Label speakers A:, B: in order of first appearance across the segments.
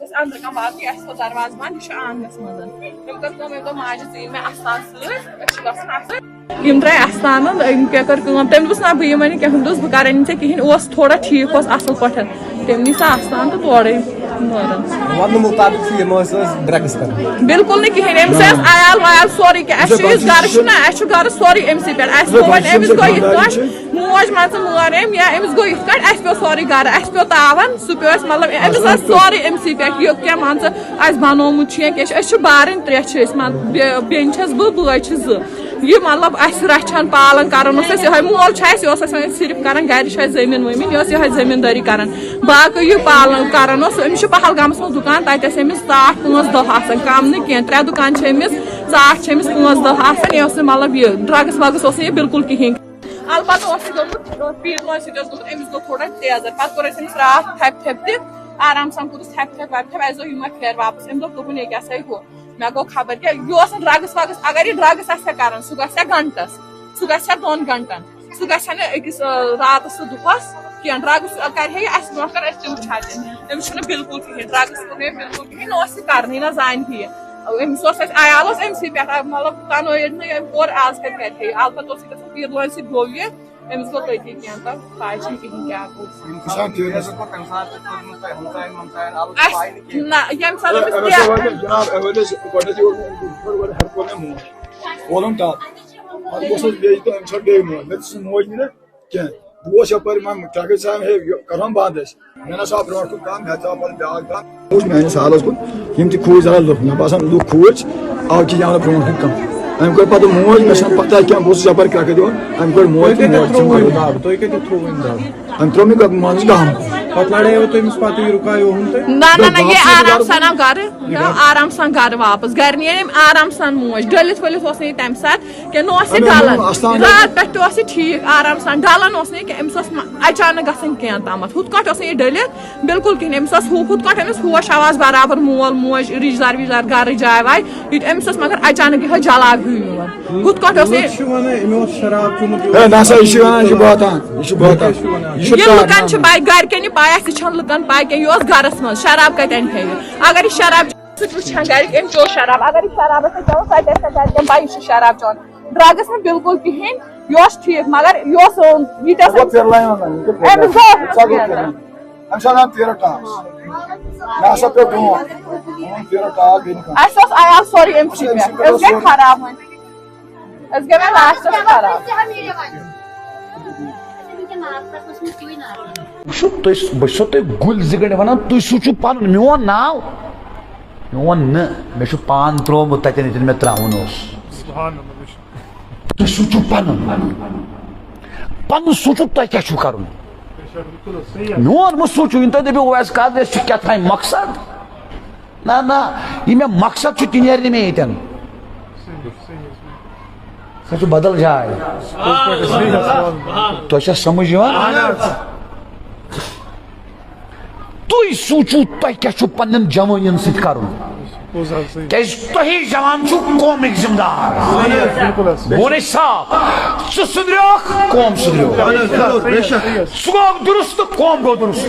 A: اندر کم وات اس درواز بند یہ آنگنس مزن تم کر ماجہ ژین میں استان ستم درائے استان کیا کر تم دس نا بہ ون کھین دس بہ کر ژے کہین اس تھوڑا ٹھیک اس اصل پٹھ تم نی سا استان تو تورے
B: ون مطابق ڈرگس کر
A: بالکل نہیں کہین امس عیال ویال سوری کہ اس گھر نا اس گھر سوری امس پہ اس امس گو یہ موج مان مور ام یا امس گو یہ اس پہ سوری گھر اس پہ تعاون سہ پہ مطلب امس سوری امس پہ یہ کیا مان اس بنومت کہ بارن ترے بین چھس بے چھ یہ مطلب اس رچھان پالان کران یہ مول یہ صرف کران گھر زمین ومین یہ زمینداری کران باقی یہ پالان کران امس پہلگامس من دکان تتس امس 8-5-10 آسان کم نہیں کی 3 دکان امس 8-5-10 آسان یہ مطلب یہ ڈرگس وگس یہ بالکل کہین البتہ پیر لون سی امس گو تھوڑا تیزر پتہ کور امس رات تھپ تہ آرام سان کورس تھپ اس یہ پھر واپس ام دپن یہ سا ہو مے گو خبر کہ یہ ڈرگس وگس اگر یہ ڈرگس آ کران سہ گھا گنٹس سہ گھا 2 گنٹن سہ گھا اکس راتس دہس کی ڈرگس کر اس برو کر اس وچھا امس بالکل کہین ڈرگس بالکل کہین نہ کرنی نہ زان امس عیال امس پہ مطلب تنویر اور آز کر البتہ پیر لون سی گو یہ امس گو تھی کی پاے کہین کیا
C: بہت یپر ٹرگس کران بند مے نا برو کن کام مے بیاکھ کام وچ میانس حالس کن تہ کھوج ذرا لُکھ مے باسان لُکھ کھوج آو کہ برو کن کم ام کر پتہ موج مے چھن پتہ کیا بہت یپر کرکھ دِوان ام کر موج
B: تُہۍ کتہِ تھوٚوُن دب
C: ام ترو مے مان گام
B: پتہ لڑٲیوٕ تُہۍ أمِس پتہٕ رُکایو ہُم تُہۍ
A: نہ یہ آرام سان آو گھر آرام سان گھر واپس گھر نی آرام سان موج ڈلت ولت اس تمہ سات کہ نہ ڈلان رات پہ ٹھیک آرام سان ڈلان کہ امس اچانک گھن کی تامت ہُتھ کٲٹھۍ یہ ڈلت بالکل کہین امس ہُتھ کٲٹھۍ امس ہوش آواز برابر مول موج رشتہٕ دار وشتہٕ دار گھر جاے واے یہ امس مگر اچانک یہ جلاب ہیو یور ہُتھ کٲٹھۍ یہ لکن پاے گھرکن پاے اس لکن پاے کہ یہ گھرس من شراب کتن کھیو اگر یہ شراب وچان گھر ام چو شراب اگر یہ شراب چون تتہ گھرکن پاے یہ شراب چون ڈرگس میں بالکل کہین یہ ٹھیک مگر یہ عیال سوری ام گئی خراب گئی لاسٹس خراب
D: بس تھی گل زگڑ ونان تھی سوچو پن میون ناو میون نا پان ترومت تتن یتن مے تراون تھی سوچو پن سوچو تہ کیا چھو کرن میون مہ سوچو ان تھی دپو اویس قادری کیا تھا مقصد نا یہ مے مقصد تہ نیرنہ مے یتن سہ بدل جائے تہ سمجھ تھی سوچو تہ کیا پنن جوانین ست کرن کیاز تھی جوان چھو قومک ذمہ دار بونے صاحب ثہ سدریوک قوم سدریو سہ گو درست قوم گو درست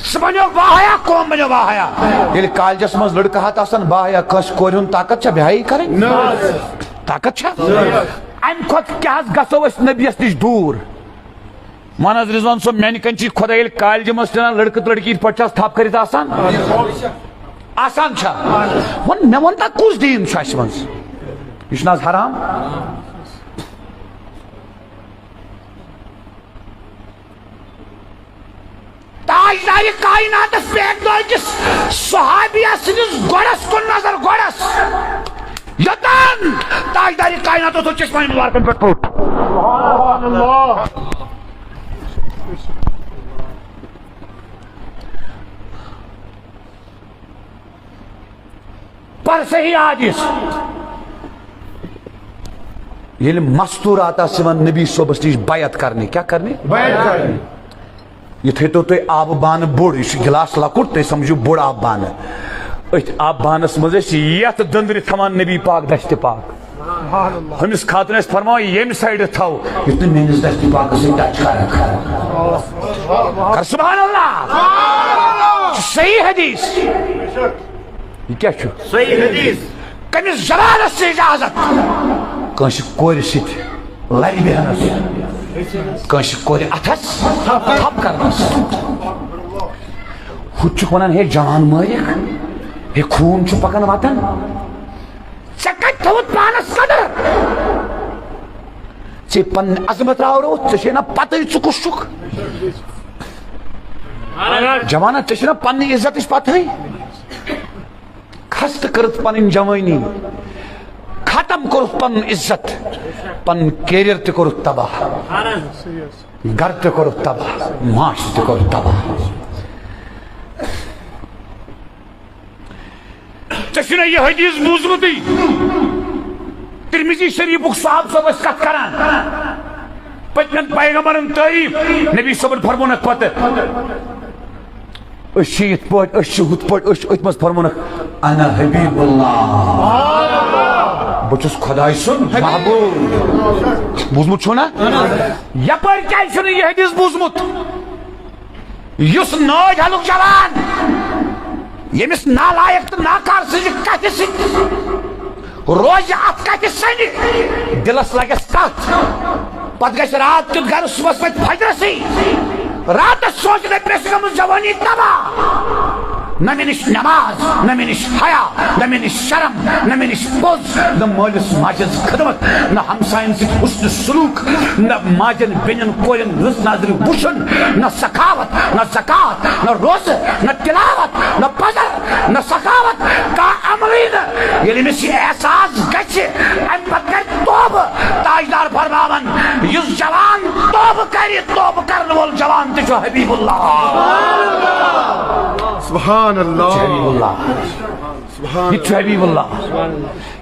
D: سہ بنیو باحیا قوم بنیو باحیا ییٚلہِ کالجس مز لڑکہ ہاتھ آسان باحیا کس کورِ ہُنٛد طاقت چھا بیاہی کریں طاقت چھا ام کھت کیا گژھو اس نبیس نش دور مان حض رضوان صٲب میانہ کن چھ خدا ییٚلہِ کالجہ مز چلان لڑکہ لڑکی یتھ پٲٹھۍ چھا تھپ کٔرِتھ آسان چھا ون مے ون تا کُس دیٖن چھُ اسہِ منٛز یہِ چھُنہٕ حظ حرام تاجدار کائناتس پیٹ لٲگِس صحابیہ سٕنٛدِس گۄڈس کُن نظر گۄڈس یوتان تاجدار کائنات تو چشمہ مبارکن پہ پھوٹ پر صحیح حدیث یل مستورات آسان نبی صبس نش بیعت کرنے کیا کرنے بیعت کرنے یہ تھیتو تھی آب بان بوڑ یہ گلاس لکٹ تھی سمجھو بوڑ آب بان ات آب بانس مز یت دندر تھوان نبی پاک دشت پاک ہمس خاتون اس فرماؤ یم سائڈ تھو یتن میانس دستی پاک سے ٹچ کر سبحان اللہ صحیح حدیث یہ کیا چھو
E: صحیح حدیث
D: کمس زبانس سے اجازت کنس کور ست لڑ بیہنس کنس کور اتھس تھپ کرنس ہچ ونان ہے جان مالک ہے خون چھ پکن واتن ژےٚ کتہِ تھوٚوُتھ پانس قدر ژےٚ پنٕنۍ عظمت راورووُتھ ژےٚ چھے نا پتہٕ ژٕ کُس چھُکھ جوانا ژےٚ چھے نا پننہِ عزتٕچ پتہٕ خستہٕ کٔرٕتھ پنٕنۍ جوٲنی ختم کوٚرُتھ پنُن عزت پنُن کیریئر تہِ کوٚرُتھ تباہ گرٕ تہِ کوٚرُتھ تباہ معاشرٕ تہِ کوٚرُتھ تباہ ژےٚ چھُنا یہِ حدیث بوٗزمُتٕے ترمذی شریفُک صاحب صٲب ٲسۍ کتھ کران پٔتمٮ۪ن پیغمبرن تعریٖف نبی صٲبن فرمونکھ پتہٕ أسۍ چھِ یِتھ پٲٹھۍ أسۍ چھِ ہُتھ پٲٹھۍ أسۍ چھِ أتھۍ منٛز فرمونکھ انا حبیب اللہ بہٕ چھُس خۄداے سُنٛد محبوٗب بوٗزمُت چھُو نا یپٲرۍ کیازِ چھُنہٕ یہِ حدیث بوٗزمُت یُس نٲج حلُک جوان ییٚمِس نالایق تہٕ ناکار سٕنٛزِ کتھِ سۭتۍ روزِ اتھ کتھِ سنہِ دلس لگٮ۪س کتھ پتہٕ گژھِ رات کیُتھ گرٕ صبحس وتھِ فجرسٕے راتس سونچہِ رۄپیس چھِ گٔمٕژ جوٲنی تباہ نہ مےٚ نِش نماز نہ مےٚ نِش حیا نہ مےٚ نِش شرم نہ مےٚ نِش پوٚز نہ مٲلِس ماجہِ ہٕنٛز خدمت نہ ہمساین سۭتۍ حُسنہِ سلوٗک نہ ماجٮ۪ن بیٚنٮ۪ن کورٮ۪ن رٕژ نظرِ وٕچھُن نہ سخاوت نہ زکات نہ روزٕ نہ تلاوت نہ پزر نہ سخاوت کانٛہہ عملٕے نہٕ ییٚلہِ أمِس یہِ احساس گژھِ امہِ پتہٕ کرِ توبہٕ تاجدار فرماون یُس جوان توبہٕ کرِ توبہٕ کرن وول جوان تہِ چھُ حبیب اللہ
C: سبحان اللہ
D: حبیب اللہ یہ چھُ حبیب اللہ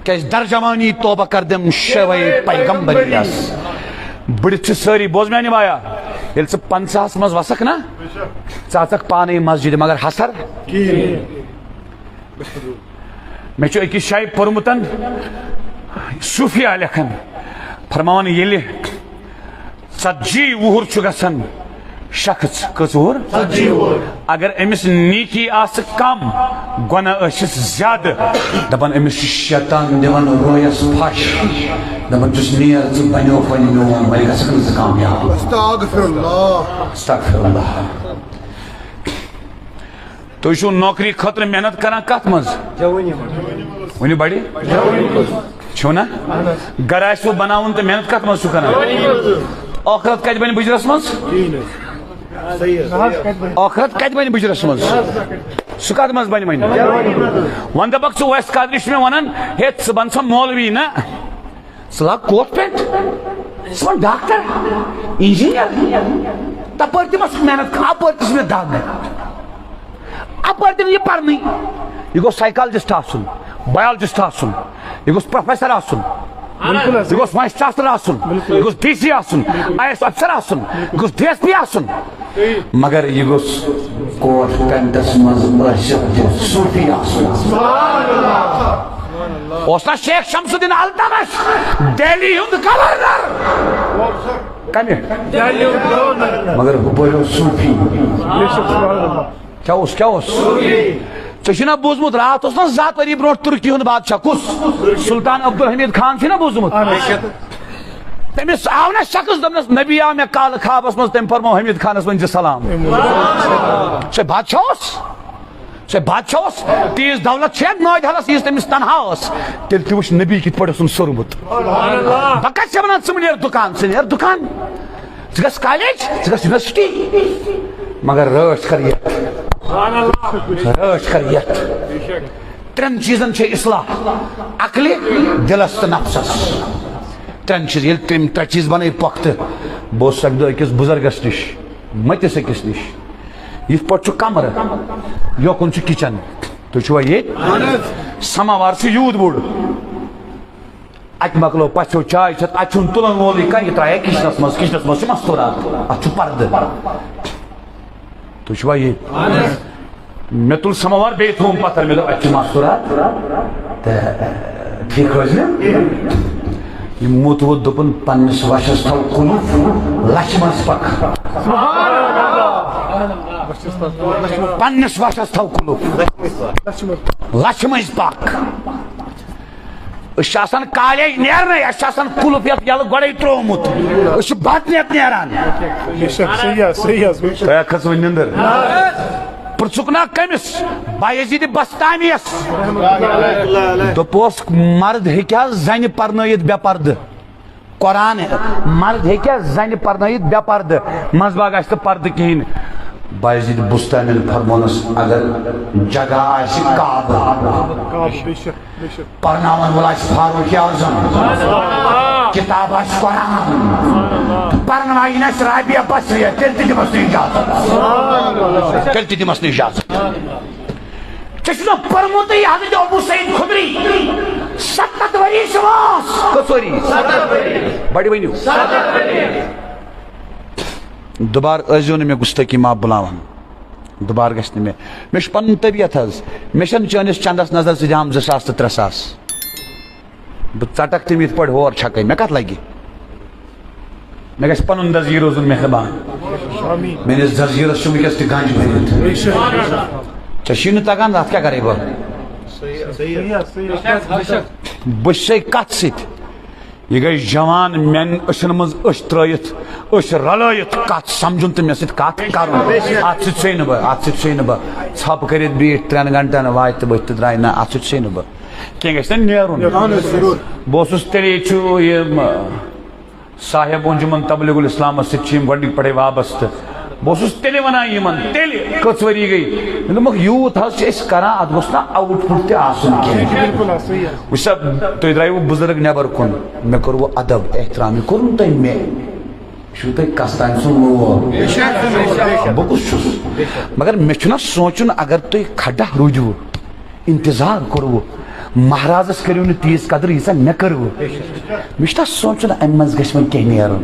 D: کیازِ در جوانی توبہ کردم شوے پیغمبریس بڑھتھ چھِ سٲری بوز میانہِ بایا ییٚلہِ ژٕ 50 منٛز وسکھ نا ژٕ اژکھ پانے مسجد مگر حسر مےٚ چھُ أکِس جایہِ پوٚرمُتن صوفیہ لیکھان فرماوان ییٚلہِ 40 وُہُر چھُ گژھان شخص کٔژ وُہُر اگر أمِس نیکی آسہِ کم گۄناہ ٲسِس زیادٕ دپان أمِس چھُ شیطان دِوان رویس پھش دپان چھُس نیر ژٕ بنیوکھ وۄنۍ میون وۄنۍ گژھکھ نہٕ ژٕ کامیاب استغفر اللہ تُہۍ چھُو نوکری خٲطرٕ محنت کران کتھ منٛز ؤنِو بڑِ چھُو نا گرٕ آسِوٕ بناوُن تہٕ محنت کتھ منٛز چھُو کران ٲخرت کتہِ بنہِ بُجرس منٛز ٲخرت کتہِ بنہِ بُجرس منٛز سُہ کتھ منٛز بنہِ وۄنۍ وۄنۍ دپکھ ژٕ اویس قادری چھُ مےٚ ونان ہے ژٕ بن سا مولوی نا ژٕ لاگ کوٹ پینٹ ژٕ بن ڈاکٹر انجیٖنیر تپٲرۍ تہِ ما چھُکھ محنت اپٲرۍ تہِ چھِ مےٚ دگ اپٲرۍ تہِ نہٕ یہِ پرنٕے یہِ گوٚژھ سایکالجسٹ آسُن بایولجسٹ آسُن یہِ گوٚژھ پروفیسر آسُن یہِ گوٚژھ وایس چانسلر آسُن یہِ گوٚژھ ڈی سی آسُن آئی ایس افسر آسُن یہِ گوٚژھ ڈی ایس پی آسُن مگر یہِ گوٚژھ کوٹ پینٹس منٛز ٲسِتھ صوفی آسُن اوس نا شیخ شمس الدین التمش دہلی ہُنٛد گورنر کمہِ مگر ہُپٲرۍ اوس صوفی کیٛاہ اوس ژےٚ چھُنا بوٗزمُت راتھ اوس نا 7 ؤری برونٛٹھ تُرکی ہُنٛد بادشاہ کُس سلطان عبدالحمید خان چھُنا بوٗزمُت تٔمِس آو نا شخص دوٚپنس نبی آو مےٚ کالہٕ خوابس منٛز تٔمۍ فرمو حمید خانس ؤنۍ زِ سلام سُہ بادشاہ اوس تیٖژ دولت چھےٚ نٲدۍ حلس یٖژ تٔمِس تنہا ٲس تیٚلہِ تہِ وٕچھ نبی کِتھ پٲٹھۍ اوسُن سوٚرمُت بہٕ کتہِ چھِ ونان ژٕ مہٕ نیر دُکان ژٕ نیر دُکان ژٕ گژھ کالیج ژٕ گژھ یونیورسٹی مگر رٲچھ کر یتھ 3 چیٖزن چھِ اصلاح عقلہِ دلس تہٕ نفسس 3 چیٖز ییٚلہِ تٔمۍ 3 چیٖز بنٲے پۄختہٕ بہٕ اوسُس اکہِ دۄہ أکِس بُزرگس نِش مٔتِس أکِس نِش یِتھ پٲٹھۍ چھُ کمرٕ یوکُن چھُ کچن تُہۍ چھُوا ییٚتہِ سماوار چھُ یوٗت بوٚڑ اتہِ مۄکلو پژھیو چاے چٮ۪تھ اتہِ چھُنہٕ تُلن وولٕے کانٛہہ یہِ ترٛایے کچنس منٛز چھُ مستوٗرات اتھ چھُ پردٕ تُہۍ چھُوا ییٚتہِ مےٚ تُل سماوار بیٚیہِ تھووُم پتھر مےٚ دوٚپ اتہِ چھُ مستوٗرات تہٕ ٹھیٖک روزِ نہٕ یہ موت وہ دپن پنس وشس تھو قلوف لچ مز پک پنس وشس تھو قلوف لچ مز پک آسان کالیج نیرنے آسان قلوف یت یل گوڑے ترومت بت نیت نیران کھس و نندر پرچکنا کمس بایزید بستامیس دپوس مرد ہیکیا زن پرنائت بے پرد قرآن مرد ہیکیا زن پرنائت بے پرد مز باغ آس پرد کہین بایزید بستانی فرمونس اگر جگہ آس کعبہ پرناون ول آس فاروق اعظم کتاب آس قرآن پرنائن آس رابعہ بصریہ تیل تہ دمس اجازت چشنا پرموت حضرت ابو سعید خدری 7 وری شماس کسوری بڑی ونیو دوبار ازیو نے میں گستاخی ماں بلاوان دوبار گھس میں پن طبیعت حض میں چانس چندس نظر سے جام 2000 تو 3000 بہ ٹک تم یت پہ ہور چھکے میں کت لگی میں گھس پن دزی روزن مہربان میرے زرزیرس ونکس تہ گنج بھرت چی تگان ات کیا کرے بس کت ست یہ گئی جوان مین اشن مز اش ترائت اش رلائت کت سمجھن تو مے سۭتۍ کت کرُن ات سۭتۍ چھُے نہٕ بہٕ ژھپ کٔرِتھ بیٖٹھ 3 گھنٹن واتہِ تہٕ بٕتھِ تہِ درٛاے نہ ات سۭتۍ چھُے نہٕ بہٕ کینٛہہ گژھِ نہ نیرُن بہٕ اوسُس تیٚلے چھُ یہِ صاحب انجمن تبلیغ الاسلامس سۭتۍ چھِ یِم گۄڈنِکۍ پٮ۪ٹھَے وابستہٕ بہٕ اوسُس تیٚلہِ وَنان یِمن تیٚلہِ کٔژ ؤری گٔے مےٚ دوٚپمکھ یوٗت حظ چھِ أسۍ کران اتھ گوٚژھ نہ آوُٹ پُٹ تہِ آسُن کینٛہہ وٕچھ سا تُہۍ درٛایوٕ بُزرگ نٮ۪بر کُن مےٚ کوٚروٕ ادب احترام یہِ کوٚرُن تۄہہِ مےٚ یہِ چھُو تۄہہِ کستانۍ سُنٛد لول بہٕ کُس چھُس مگر مےٚ چھُنہ سونٛچُن اگر تُہۍ کھڑا روٗدوٕ انتظار کوٚروٕ مہرازس کٔرِو نہٕ تیٖژ قدر ییٖژاہ مےٚ کٔروٕ مےٚ چھُ نہ سونٛچُن امہِ منٛز گژھِ وۄنۍ کینٛہہ نیرُن